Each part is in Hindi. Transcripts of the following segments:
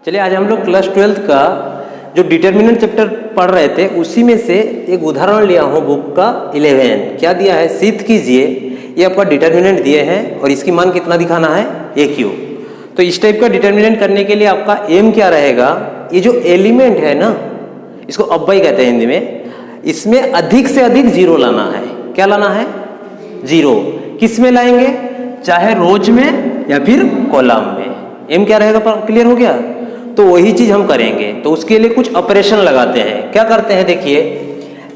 चलिए आज हम लोग क्लास 12th का जो डिटर्मिनेंट चैप्टर पढ़ रहे थे उसी में से एक उदाहरण लिया हूँ बुक का 11। क्या दिया है, सिद्ध कीजिए ये आपका डिटर्मिनेंट दिए हैं और इसकी मान कितना दिखाना है, ए क्यू। तो इस टाइप का डिटर्मिनेंट करने के लिए आपका एम क्या रहेगा, ये जो एलिमेंट है ना इसको अव्यय कहते हैं हिंदी में, इसमें अधिक से अधिक जीरो लाना है। क्या लाना है, जीरो। किस में लाएंगे, चाहे रोज में या फिर कॉलम में। एम क्या रहेगा, क्लियर हो गया। तो वही चीज हम करेंगे, तो उसके लिए कुछ ऑपरेशन लगाते हैं। क्या करते हैं, देखिए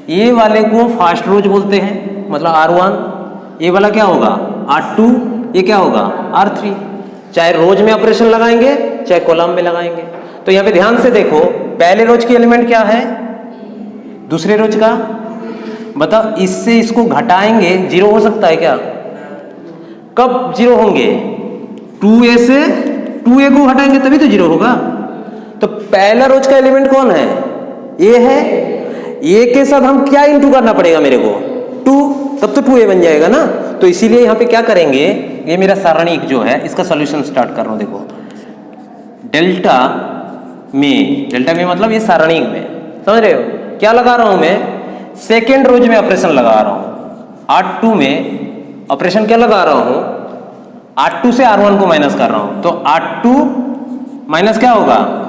ये वाले को फास्ट रोज बोलते हैं, मतलब R1। ये वाला क्या होगा R2, ये क्या होगा R3। चाहे रोज में ऑपरेशन लगाएंगे चाहे कॉलम में लगाएंगे। तो यहाँ पे ध्यान से देखो, पहले रोज की एलिमेंट क्या है, दूसरे रोज का बताओ। इससे इसको घटाएंगे, जीरो हो सकता है क्या, कब जीरो होंगे, 2a से 2a को हटाएंगे तभी तो जीरो होगा। तो पहला रोज का एलिमेंट कौन है, ये है। ये के साथ हम क्या इंटू करना पड़ेगा मेरे को, 2, तब तो 2a बन जाएगा ना। तो इसीलिए यहाँ पे क्या करेंगे, ये मेरा सारणिक जो है इसका सॉल्यूशन स्टार्ट कर रहा हूँ। देखो डेल्टा में मतलब ये सारणिक में, समझ रहे हो क्या लगा रहा हूं मैं, सेकेंड रोज में ऑपरेशन लगा रहा हूं। R2 में ऑपरेशन क्या लगा रहा हूं, R2 से R1 को माइनस कर रहा हूं। तो R2 माइनस क्या होगा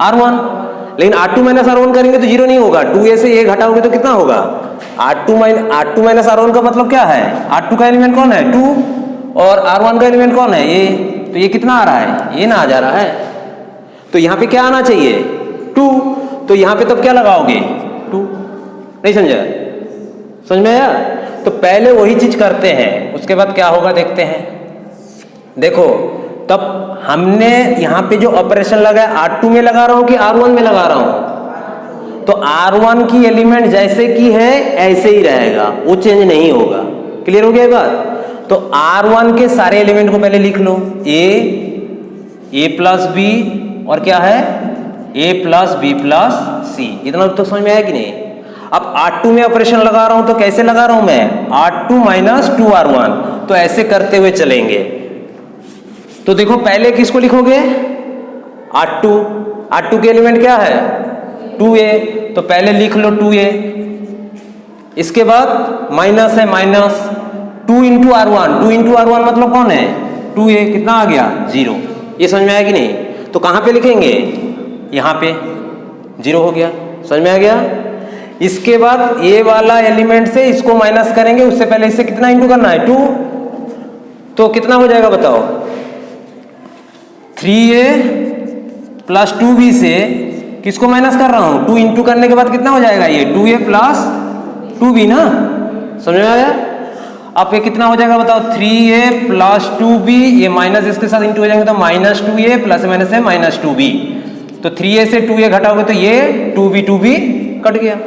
R1, लेकिन R2 माइनस R1 करेंगे तो जीरो नहीं होगा। 2a से a घटाओगे तो कितना होगा, R2 माइनस R1 का मतलब क्या है, R2 का एलिमेंट कौन है 2 और R1 का एलिमेंट कौन है ये। तो ये कितना आ रहा है, ये ना आ जा रहा है। तो यहाँ पे क्या आना चाहिए 2। तो यहाँ पे तब क्या लगाओगे 2, नहीं समझा, समझ में आया। तो पहले वही चीज करते हैं, उसके बाद क्या होगा देखते हैं। देखो तब हमने यहाँ पे जो ऑपरेशन लगाया R2 में लगा रहा हूं कि R1 में लगा रहा हूं। तो R1 की एलिमेंट जैसे की है ऐसे ही रहेगा, वो चेंज नहीं होगा। क्लियर हो गया ये बात। तो R1 के सारे एलिमेंट को पहले लिख लो, a प्लस b और क्या है a plus b plus c। इतना तो समझ में आया कि नहीं। अब R2 में ऑपरेशन लगा रहा हूं तो कैसे लगा रहा हूं मैं, R2 माइनस 2R1। तो ऐसे करते हुए चलेंगे। तो देखो पहले किसको लिखोगे R2 के एलिमेंट क्या है 2a, तो पहले लिख लो 2a। इसके बाद माइनस है, माइनस 2 इंटू R1 मतलब कौन है 2a, कितना आ गया 0। ये समझ में आया कि नहीं। तो कहां पे लिखेंगे, यहां पे 0 हो गया, समझ में आ गया। इसके बाद ये वाला एलिमेंट से इसको माइनस करेंगे, उससे पहले इससे कितना इंटू करना है 2। तो कितना हो जाएगा बताओ, 3a प्लस 2b से किसको माइनस कर रहा हूं 2 इंटू करने के बाद कितना हो जाएगा ये 2a प्लस 2b ना, समझ में आया। अब ये कितना हो जाएगा बताओ, 3a प्लस 2b, ये माइनस इसके साथ इंटू हो जाएंगे तो माइनस 2a प्लस माइनस है माइनस 2b। तो 3a से 2a घटाओगे तो ये 2b कट गया,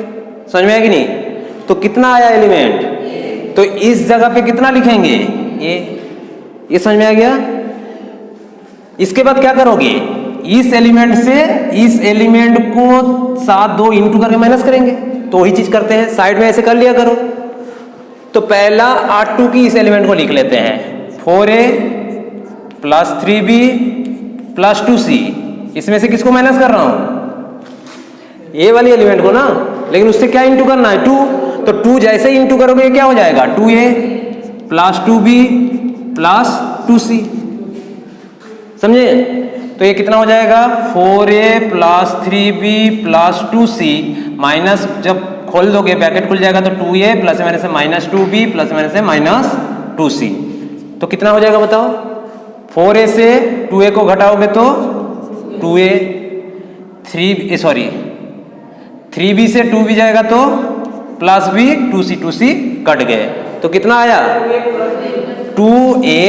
समझ में आया कि नहीं। तो कितना आया एलिमेंट, तो इस जगह पे कितना लिखेंगे ये समझ में आ गया। इसके बाद क्या करोगे, इस एलिमेंट से इस एलिमेंट को साथ 2 इंटू करके माइनस करेंगे। तो वही चीज करते हैं, साइड में ऐसे कर लिया करो। तो पहला R2 की इस एलिमेंट को लिख लेते हैं, 4a plus 3b plus 2c। इसमें से किसको माइनस कर रहा हूं, ये वाली एलिमेंट को ना, लेकिन उससे क्या इंटू करना है 2। तो 2 जैसे ही इंटू करोगे ये क्या हो जाएगा 2a plus 2b plus 2c, समझे। तो ये कितना हो जाएगा 4a plus 3b plus 2c, minus जब खोल दोगे ब्रैकेट खुल जाएगा तो 2a प्लस माइनस से माइनस 2b प्लस माइनस से माइनस 2c। तो कितना हो जाएगा बताओ, 4a से 2a को घटाओगे तो 2a, 3b से 2b जाएगा तो प्लस b, 2c कट गए। तो कितना आया 2a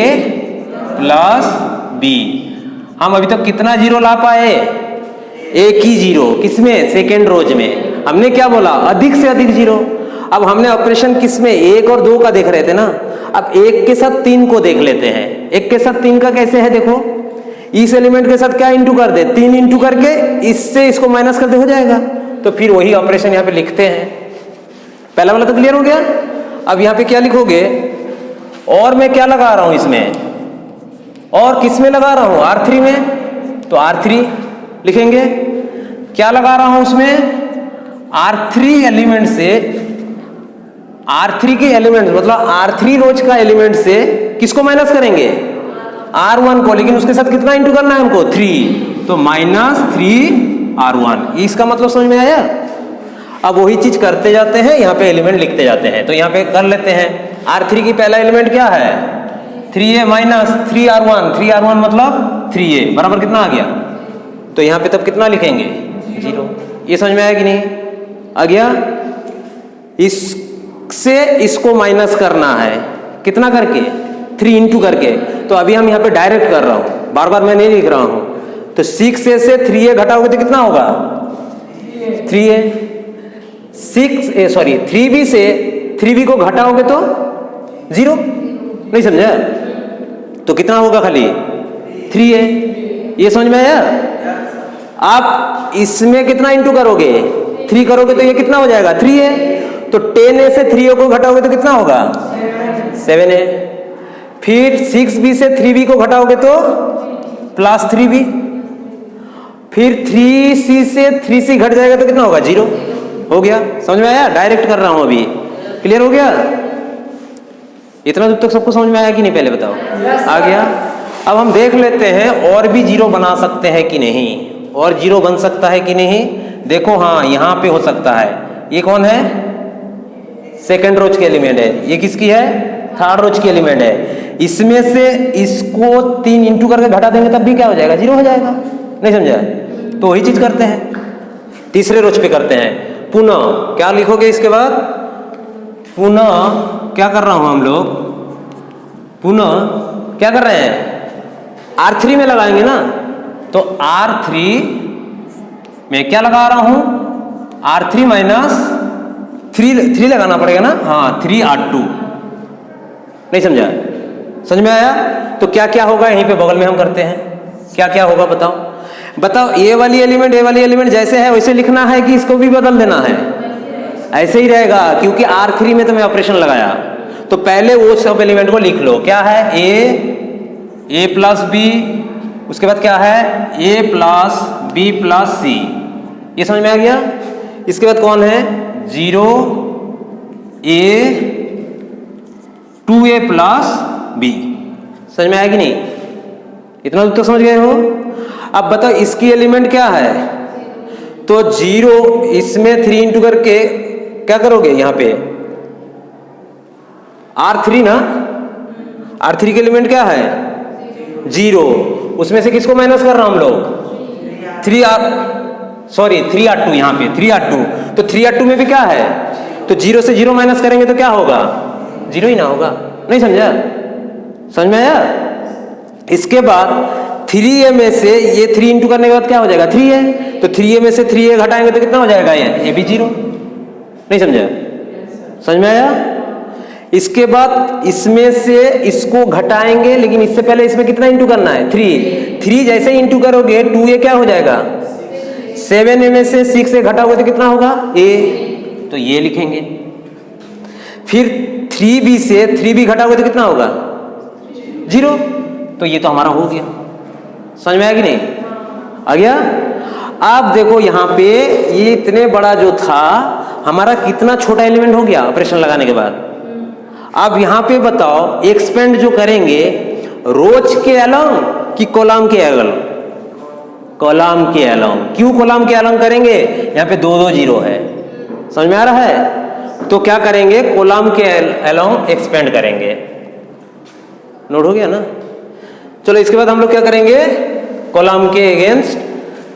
प्लस b। हम अभी तक कितना जीरो ला पाए, एक ही जीरो, किसमें, सेकेंड रोज में। हमने क्या बोला, अधिक से अधिक जीरो। अब हमने ऑपरेशन किसमें 1 और 2 का देख रहे थे ना, अब 1 के साथ 3 को देख लेते हैं। 1 के साथ 3 का कैसे है, देखो इस एलिमेंट के साथ क्या इंटू कर दे, 3 इंटू करके इससे इसको माइनस कर दे, हो जाएगा। तो फिर वही ऑपरेशन यहाँ पे लिखते हैं। पहला वाला तो क्लियर हो गया। अब यहाँ पे क्या लिखोगे, और मैं क्या लगा रहा हूं इसमें, और किस में लगा रहा हूं R3 में। तो R3 लिखेंगे। क्या लगा रहा हूं उसमें, R3 एलिमेंट से, R3 के एलिमेंट मतलब R3 रोज का एलिमेंट से किसको माइनस करेंगे, R1 को, लेकिन उसके साथ कितना इंटू करना है हमको, 3, तो -3R1। इसका मतलब समझ में आया। अब वही चीज करते जाते हैं, यहाँ पे एलिमेंट लिखते जाते हैं। तो यहाँ पे कर लेते हैं, R3 की पहला एलिमेंट क्या है, 3a माइनस 3R1, 3R1 मतलब 3a बराबर कितना आ गया, तो यहाँ पे तब कितना लिखेंगे, 0। ये समझ में आया कि नहीं, आ गया। इससे इसको माइनस करना है, कितना करके, 3 इंटू करके। तो अभी हम यहाँ पे डायरेक्ट कर रहा हूँ, बार बार मैं नहीं लिख रहा हूँ। तो 6a से 3a घटाओगे तो कितना होगा, 3a। 3b से 3b को घटाओगे तो 0, नहीं समझा, तो कितना होगा खाली 3a। ये समझ में आया। आप इसमें कितना इंटू करोगे, 3 करोगे तो ये कितना हो जाएगा, 3a। तो 10a से 3a को घटाओगे तो कितना होगा, 7a। फिर 6b से 3b को घटाओगे तो प्लस 3b। फिर 3c से 3c घट जाएगा तो कितना होगा, 0। हो गया, समझ में आया। डायरेक्ट कर रहा हूं अभी, क्लियर हो गया। इतना दूर तक सबको समझ में आया कि नहीं, पहले बताओ। आ गया। अब हम देख लेते हैं और भी 0 बना सकते हैं कि नहीं, और 0 बन सकता है कि नहीं। देखो हाँ, यहां पे हो सकता है। ये कौन है, सेकंड रोज की एलिमेंट है। ये किसकी है, थर्ड रोज की एलिमेंट है। इसमें से इसको 3 इंटू करके घटा देंगे तब भी क्या हो जाएगा, 0 हो जाएगा, नहीं समझा। तो वही चीज करते हैं, तीसरे रोज पे करते हैं। पुनः क्या लिखोगे इसके बाद, पुनः क्या कर रहा हूं हम लोग, पुनः क्या कर रहे हैं, R3 में लगाएंगे ना। तो R3 में क्या लगा रहा हूं, R3 माइनस 3 लगाना पड़ेगा ना, हाँ 3R2, नहीं समझा, समझ में आया। तो क्या क्या होगा, यहीं पे बगल में हम करते हैं। क्या क्या होगा बताओ, बताओ। ए वाली एलिमेंट जैसे है वैसे लिखना है कि इसको भी बदल देना है, ऐसे ही रहेगा, क्योंकि R3 में तो मैं ऑपरेशन लगाया। तो पहले वो सब एलिमेंट को लिख लो। क्या है, a प्लस b, उसके बाद क्या है, a plus b plus c। ये समझ में आ गया। इसके बाद कौन है, 0a 2a प्लस b। समझ में आया कि नहीं, इतना तो समझ गए हो। अब बताओ इसकी एलिमेंट क्या है, तो 0, इसमें 3 इंटू करके क्या करोगे, यहां पे R3 ना, R3 के एलिमेंट क्या है, 0। उसमें से किसको माइनस कर रहा हूं हम लोग, 3R2, यहां पे 3R2। तो 3R2 में भी क्या है, तो 0 से 0 माइनस करेंगे तो क्या होगा, 0 ही ना होगा, नहीं समझा, समझ में आया। इसके बाद 3a में से ये 3 इंटू करने के बाद क्या हो जाएगा, 3a। तो 3a में से 3a घटाएंगे तो कितना हो जाएगा, ये भी 0, नहीं समझा, समझ में आया। इसके बाद इसमें से इसको घटाएंगे, लेकिन इससे पहले इसमें कितना इंटू करना है, 3 जैसे ही इंटू करोगे 2a क्या हो जाएगा, 7a में से 6a घटाओगे तो कितना होगा, a, तो ये लिखेंगे। फिर 3b से 3b घटाओगे तो कितना होगा, 0। तो ये तो हमारा हो गया, समझ में आया कि नहीं, आ गया। अब देखो यहाँ पे ये इतने बड़ा जो था हमारा कितना छोटा एलिमेंट हो गया ऑपरेशन लगाने के बाद। अब यहाँ पे बताओ एक्सपेंड जो करेंगे रोज के अलोंग कि कॉलम के अलोंग, कॉलम के अलोंग। क्यों कॉलम के अलोंग करेंगे, यहाँ पे 2 0 है, समझ में आ रहा है। तो क्या करेंगे, कॉलम के अलोंग एक्सपेंड करेंगे, नोट हो गया ना। चलो इसके बाद हम लोग क्या करेंगे, कॉलम के अगेंस्ट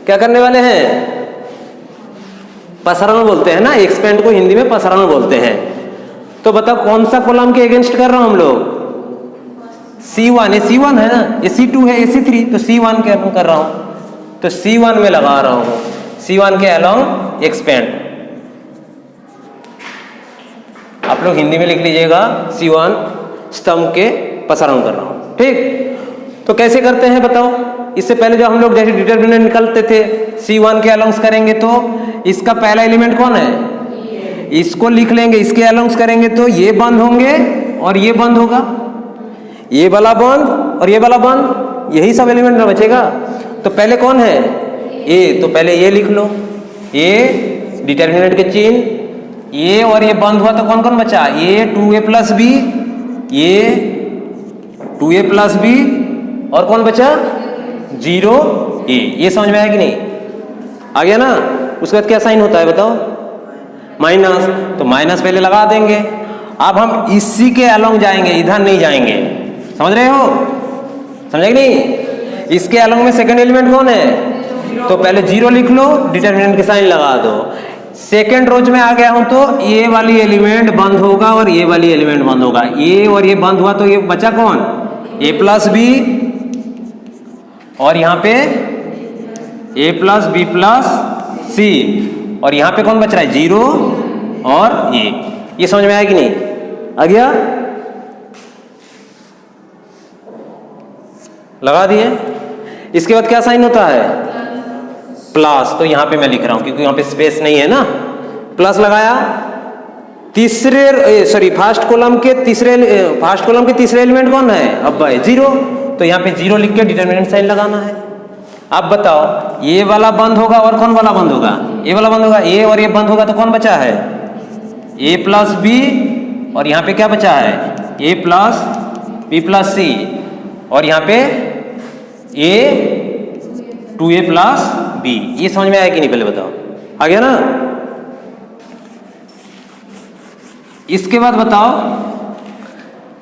क्या करने वाले हैं, पसरण बोलते हैं ना, एक्सपेंड को हिंदी में पसरण बोलते हैं। तो बताओ कौन सा कॉलम के अगेंस्ट कर रहा हूं हम लोग, C1, ये C1 है ना, ये C2 है, ये C3, तो C1 के अलोंग कर रहा हूं, तो C1 में लगा रहा हूं, C1 के अलोंग एक्सपेंड। आप लोग हिंदी में लिख लीजिएगा, C1 स्तंभ के पसरण कर रहा हूं, ठीक। तो कैसे करते हैं बताओ। इससे पहले जो हम लोग जैसे डिटरमिनेंट निकालते थे, C1 के अलोंग्स करेंगे तो इसका पहला एलिमेंट कौन है, इसको लिख लेंगे, इसके अलोंग्स करेंगे तो ये बंद होंगे और ये बंद होगा, ये वाला बंद और ये वाला बंद, यही सब एलिमेंट में बचेगा। तो पहले कौन है, ए, तो पहले ये लिख लो, ए डिटर्मिनेंट के चिन्ह, ए और ये बंद हुआ तो कौन कौन बचा, ए 2a प्लस बी, ए 2a प्लस बी, और कौन बचा 0a। ये समझ में आया कि नहीं, आ गया ना। उसके बाद क्या साइन होता है बताओ, माइनस, तो माइनस पहले लगा देंगे। अब हम इसी के अलोंग जाएंगे, इधर नहीं जाएंगे, समझ रहे हो, समझे कि नहीं। इसके अलोंग में सेकंड एलिमेंट कौन है, तो पहले 0 लिख लो, डिटरमिनेंट के साइन लगा दो। सेकंड रोज में आ गया हूं तो ये वाली एलिमेंट बंद होगा और ये वाली एलिमेंट बंद होगा, ये और ये बंद हुआ तो ये बचा कौन, a प्लस बी, और यहाँ पे a प्लस बी प्लस सी, और यहाँ पे कौन बच रहा है 0 और a। ये समझ में आया कि नहीं, आ गया, लगा दिए। इसके बाद क्या साइन होता है, प्लस, तो यहां पे मैं लिख रहा हूं क्योंकि यहां पे स्पेस नहीं है ना, प्लस लगाया। फर्स्ट कॉलम के तीसरे एलिमेंट कौन है, अब भाई 0, तो यहां पे 0 लिख के डिटरमिनेंट साइन लगाना है। अब बताओ ये वाला बंद होगा और कौन वाला बंद होगा, ये वाला बंद होगा, ए और ये बंद होगा तो कौन बचा है a प्लस बी, और यहाँ पे क्या बचा है a प्लस बी प्लस सी, और यहाँ पे a 2a प्लस बी। ये समझ में आया कि नहीं, पहले बताओ, आ गया ना। इसके बाद बताओ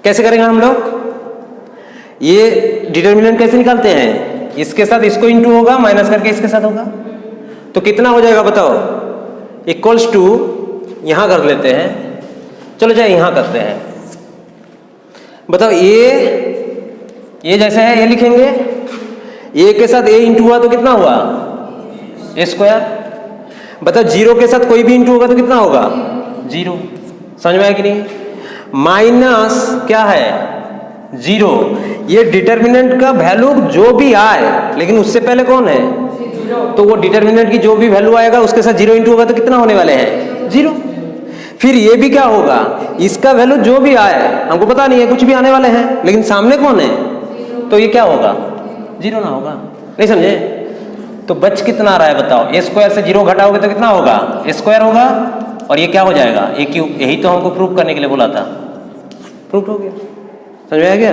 कैसे करेंगे हम लोग, ये डिटरमिनेंट कैसे निकालते हैं, इसके साथ इसको इंटू होगा, माइनस करके इसके साथ होगा, तो कितना हो जाएगा बताओ, इक्वल्स टू, यहां कर लेते हैं, चलो जाए यहां करते हैं। बताओ ये जैसे है ये लिखेंगे, ए के साथ ए इंटू हुआ तो कितना हुआ ए स्क्वायर। बताओ 0 के साथ कोई भी इंटू होगा तो कितना होगा 0, समझ में आया कि नहीं। माइनस क्या है 0, ये डिटरमिनेंट का वैल्यू जो भी आए, लेकिन उससे पहले कौन है, तो वो डिटरमिनेंट की जो भी वैल्यू आएगा उसके साथ 0 इंटू होगा तो कितना होने वाले हैं 0। फिर ये भी क्या होगा, इसका वैल्यू जो भी आए, हमको पता नहीं है, कुछ भी आने वाले हैं, लेकिन सामने कौन है, तो ये क्या होगा 0 ना होगा, नहीं समझे। तो बच कितना रहा है बताओ, ए स्क्वायर से 0 घटाओगे तो कितना होगा ए स्क्वायर होगा, और ये क्या हो जाएगा ए क्यूब। यही तो हमको प्रूफ करने के लिए बोला था, प्रूफ हो गया, समझ में आ गया।